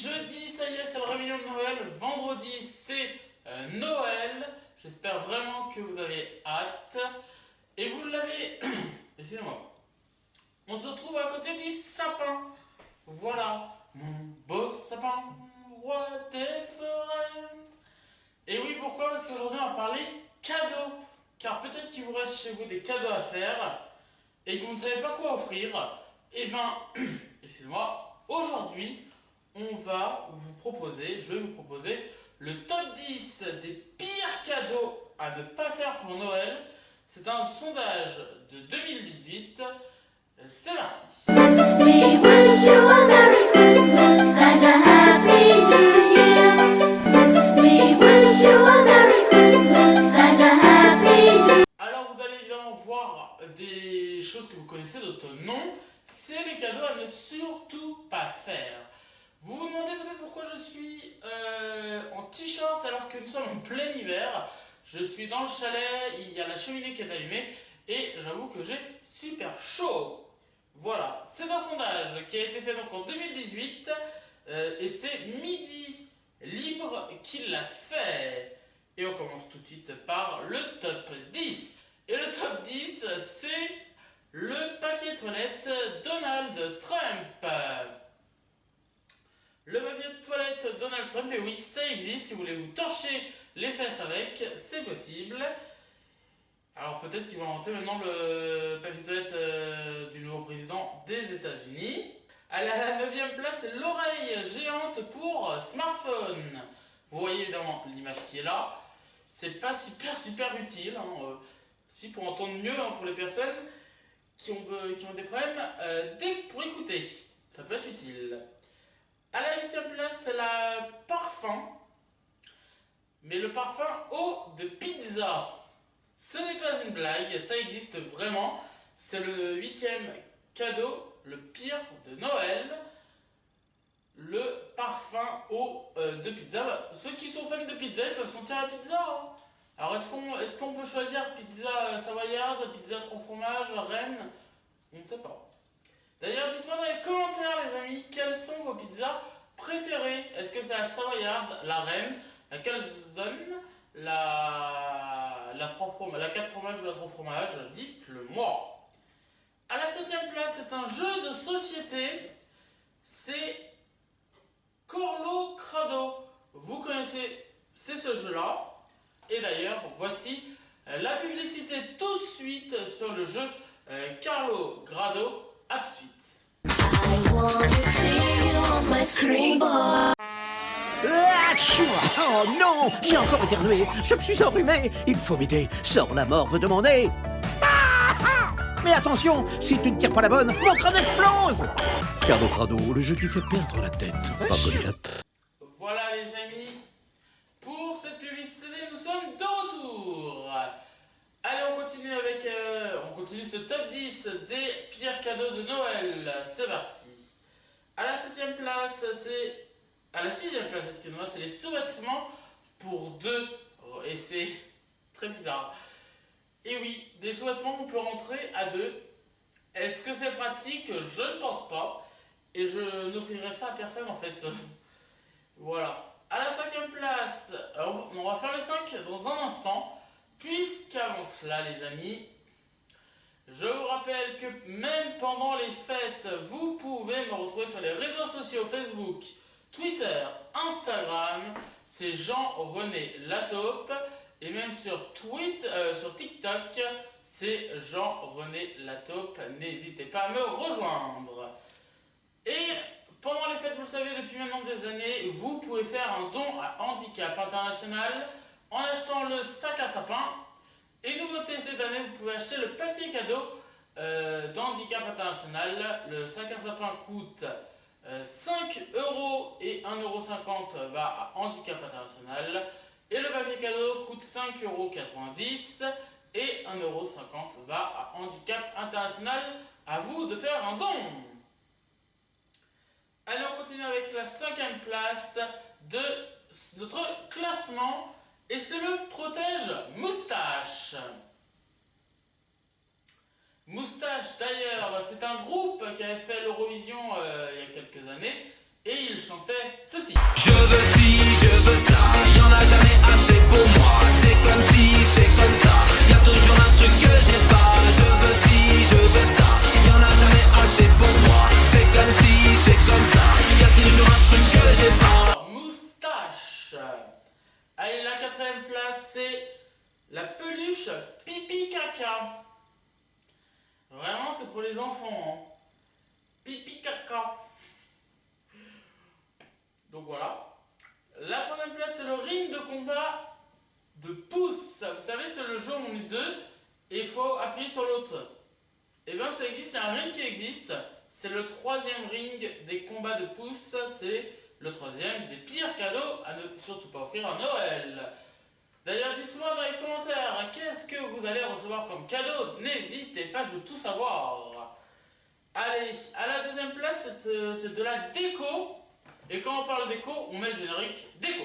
jeudi, ça y est, c'est le réveillon de Noël. Vendredi, c'est Noël. J'espère vraiment que vous avez hâte. Et vous l'avez... Excusez-moi. On se retrouve à côté du sapin. Voilà, mon beau sapin, roi des forêts. Et oui, pourquoi? Parce qu'aujourd'hui, on va parler cadeaux. Car peut-être qu'il vous reste chez vous des cadeaux à faire et que vous ne savez pas quoi offrir. Eh bien, excusez-moi, aujourd'hui, je vais vous proposer le top 10 des pires cadeaux à ne pas faire pour Noël. C'est un sondage de 2018. C'est parti. We wish you a Merry Christmas and a Happy New Year. We wish you a Merry Christmas and a Happy New Year. Alors vous allez évidemment voir des choses que vous connaissez, d'autres non. C'est les cadeaux à ne surtout pas faire. Vous vous demandez peut-être pourquoi je suis en t-shirt alors que nous sommes en plein hiver. Je suis dans le chalet, il y a la cheminée qui est allumée et j'avoue que j'ai super chaud. Voilà, c'est un sondage qui a été fait donc en 2018 et c'est Midi Libre qui l'a fait. Et on commence tout de suite par le top 10. Et le top 10, c'est le papier toilette Donald Trump. Le papier de toilette Donald Trump, et oui, ça existe. Si vous voulez vous torcher les fesses avec, c'est possible. Alors peut-être qu'ils vont inventer maintenant le papier de toilette du nouveau président des États-Unis. À la 9e place, c'est l'oreille géante pour smartphone. Vous voyez évidemment l'image qui est là. C'est pas super utile. Si pour entendre mieux pour les personnes qui ont des problèmes pour écouter. Ça peut être utile. À la 8e place, c'est la parfum. Mais le parfum eau de pizza. Ce n'est pas une blague, ça existe vraiment. C'est le 8e cadeau, le pire de Noël. Le parfum eau de pizza. Ceux qui sont fans de pizza, ils peuvent sentir la pizza. Alors est-ce qu'on peut choisir pizza savoyarde, pizza 3 fromages, reine? On ne sait pas. D'ailleurs, dites-moi dans les commentaires, les amis, quelles sont vos pizzas préférées? Est-ce que c'est la savoyarde, la reine, la calzone, la 4 fromages ou la 3 fromages? Dites-le moi. À la 7e place, c'est un jeu de société. C'est Corlo Crado. Vous connaissez, c'est ce jeu-là. Et d'ailleurs, voici la publicité tout de suite sur le jeu Carlo Grado. À tout de suite. I wanna see you on my screen, boy. Achou! Oh non, j'ai encore éternué, je me suis enrhumé, il faut m'aider, sors la morve de mon nez. Ah! Mais attention, si tu ne tires pas la bonne, mon crâne explose. Carlo Crado, le jeu qui fait perdre la tête, par Goliath. Voilà les amis, pour cette publicité, nous sommes de retour. Allez, on continue ce top 10 des pires cadeaux de Noël. C'est parti. À la 7e place, à la 6e place, excusez-moi, c'est les sous-vêtements pour deux. Et c'est très bizarre. Et oui, des sous-vêtements qu'on peut rentrer à deux. Est-ce que c'est pratique? Je ne pense pas. Et je n'offrirai ça à personne en fait. Voilà. À la 5e place, on va faire les 5 dans un instant. Puisqu'avant cela, les amis, je vous rappelle que même pendant les fêtes, vous pouvez me retrouver sur les réseaux sociaux Facebook, Twitter, Instagram. C'est Jean-René Lataupe. Et même sur TikTok, c'est Jean-René Lataupe. N'hésitez pas à me rejoindre. Et pendant les fêtes, vous le savez, depuis maintenant des années, vous pouvez faire un don à Handicap International en achetant le sac à sapin. Et nouveauté cette année, vous pouvez acheter le papier cadeau d'Handicap International. Le sac à sapin coûte 5 € et 1,50 € va à Handicap International. Et le papier cadeau coûte 5,90 € et 1,50 € va à Handicap International. À vous de faire un don. Allez, on continue avec la 5e place de notre classement. Et c'est le protège moustache. Moustache, d'ailleurs, c'est un groupe qui avait fait l'Eurovision il y a quelques années. Et il chantait ceci. hein. Pipi caca. Donc voilà. La troisième place, c'est le ring de combat de pouce. Vous savez, c'est le jeu où on est deux et il faut appuyer sur l'autre. Et bien ça existe, il y a un ring qui existe. C'est le troisième ring des combats de pouce. C'est le troisième des pires cadeaux à ne surtout pas offrir à Noël. D'ailleurs, dites-moi dans les commentaires, qu'est-ce que vous allez recevoir comme cadeau? N'hésitez pas, je veux tout savoir. Allez, à la deuxième place, c'est de la déco. Et quand on parle déco, on met le générique déco.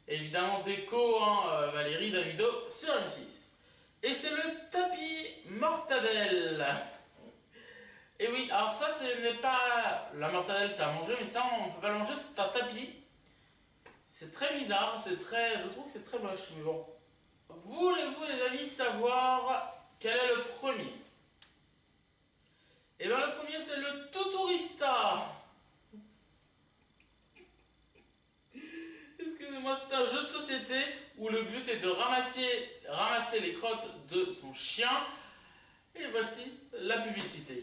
Évidemment déco, hein, Valérie Damido sur M6. Et c'est le tapis mortadelle. Et oui, alors ça ce n'est pas la mortadelle, c'est à manger, mais ça on peut pas le manger, c'est un tapis. C'est très bizarre, je trouve que c'est très moche, mais bon. Voulez-vous les amis savoir quel est le premier? Et bien le premier c'est le Tuturista. Excusez-moi, c'est un jeu de société où le but est de ramasser les crottes de son chien. Et voici la publicité.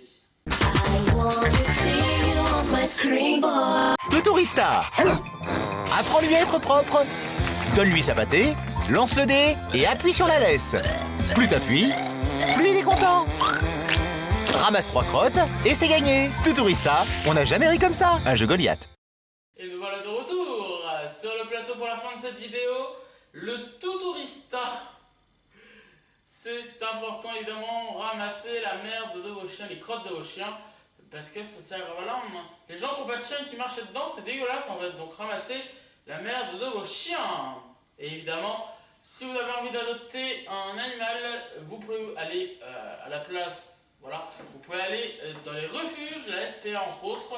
Tuturista. Apprends-lui à être propre. Donne-lui sa pâtée, lance le dé et appuie sur la laisse. Plus t'appuies, plus il est content. Ramasse 3 crottes et c'est gagné. Tuturista, on n'a jamais ri comme ça. Un jeu Goliath. Et nous voilà de retour sur le plateau pour la fin de cette vidéo. Le Tuturista. C'est important évidemment, ramasser la merde de vos chiens, les crottes de vos chiens. Parce que ça sert, voilà, les gens qui n'ont pas de chien qui marchent dedans, c'est dégueulasse en fait. Donc ramassez la merde de vos chiens. Et évidemment, si vous avez envie d'adopter un animal, vous pouvez aller à la place, voilà, vous pouvez aller dans les refuges, la SPA entre autres,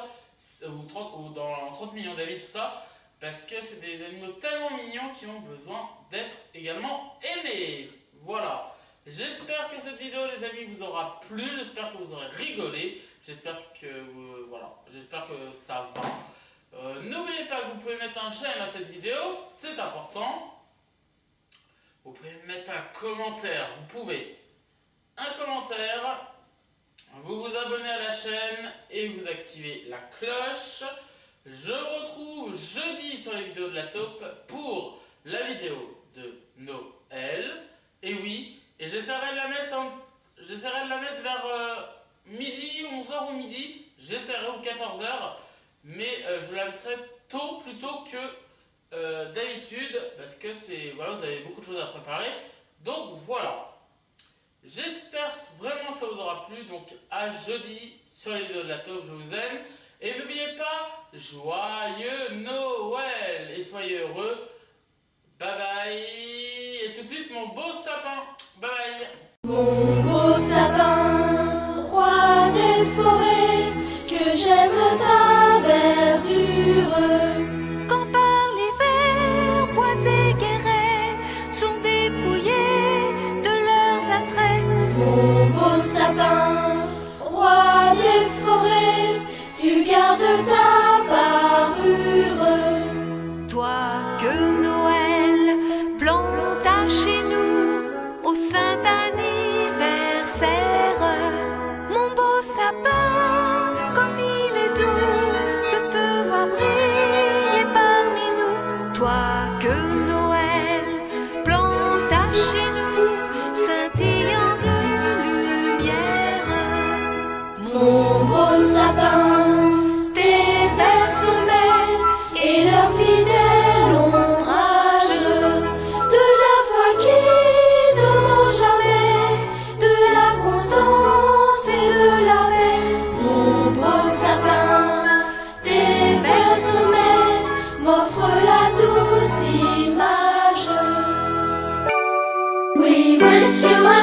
ou dans 30 millions d'amis, tout ça, parce que c'est des animaux tellement mignons qui ont besoin d'être également aimés. Voilà. J'espère que cette vidéo, les amis, vous aura plu. J'espère que vous aurez rigolé. J'espère que j'espère que ça va. N'oubliez pas que vous pouvez mettre un j'aime à cette vidéo, c'est important. Vous pouvez mettre un commentaire. Vous pouvez un commentaire. Vous vous abonnez à la chaîne et vous activez la cloche. Je vous retrouve jeudi sur les vidéos de la taupe pour la vidéo de Noël. Et oui. Et j'essaierai de la mettre vers midi, 11h ou midi, j'essaierai ou 14h, mais je la mettrai tôt plutôt que d'habitude, parce que voilà, vous avez beaucoup de choses à préparer. Donc voilà, j'espère vraiment que ça vous aura plu, donc à jeudi sur les vidéos de la taupe, je vous aime. Et n'oubliez pas, joyeux Noël et soyez heureux. Bye bye. Et tout de suite mon beau sapin. Bye bye. Mon beau sapin, roi des forêts, que j'aime ta verdure. Quand par l'hiver, bois et guérets sont dépouillés de leurs attraits. Mon beau sapin, roi des forêts, tu gardes ta parure. Toi que Noël planta chez nous au saint anniversaire. Mon beau sapin, comme il est doux de te voir briller parmi nous. Toi que Noël planta chez nous, scintillant de lumière. Mon beau sapin, tes verts sommets et leur fidèle ombrage, de la foi qui ne mange jamais, de la constance et de la paix. Mon beau sapin, tes verts sommets m'offrent la douce image. We wish you a